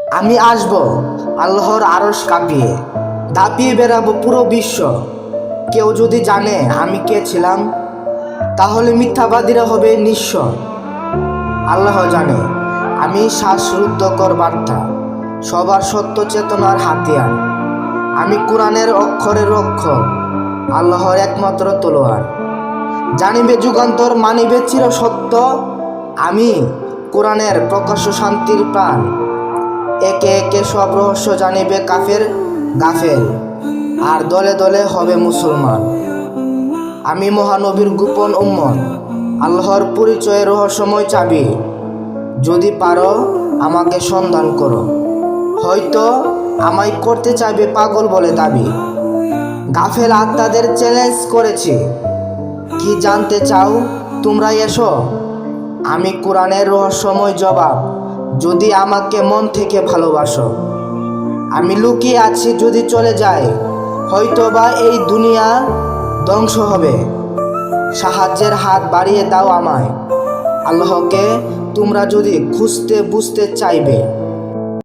আমি আসব আল্লাহর আরশ কাঁপিয়ে, দাপিয়ে বেড়াবো পুরো বিশ্ব। কেউ যদি জানে আমি কে ছিলাম, তাহলে মিথ্যাবাদীরা হবে নিঃস্ব। আল্লাহ জানে আমি শ্বাসরুদ্ধকর বার্তা, সবার সত্য চেতনার হাতিয়ার। আমি কোরআনের অক্ষরের রক্ষক, আল্লাহর একমাত্র তলোয়ার। জানিবে যুগান্তর, মানিবে চিরসত্য। আমি কোরআনের প্রকাশ্য শান্তির প্রাণ। একে একে সব রহস্য জানিবে কাফের গাফেল, আর দলে দলে হবে মুসলমান। আমি মহানবীর গোপন উম্মত, আল্লাহর পরিচয়ে রহস্যময় চাবি। যদি পারো আমাকে সন্ধান করো, হয়তো আমায় করতে চাইবে পাগল বলে দাবি। গাফেল আত্মাদের চ্যালেঞ্জ করেছি, কি জানতে চাও তোমরা এসো। আমি কোরআনের রহস্যময় জবাব, যদি আমাকে মন থেকে ভালোবাসো। আমি লুকিয়ে আছি, যদি চলে যায় হয়তোবা এই দুনিয়া ধ্বংস হবে। সাহায্যের হাত বাড়িয়ে দাও আমায়, আল্লাহকে তোমরা যদি খুঁজতে বুঝতে চাইবে।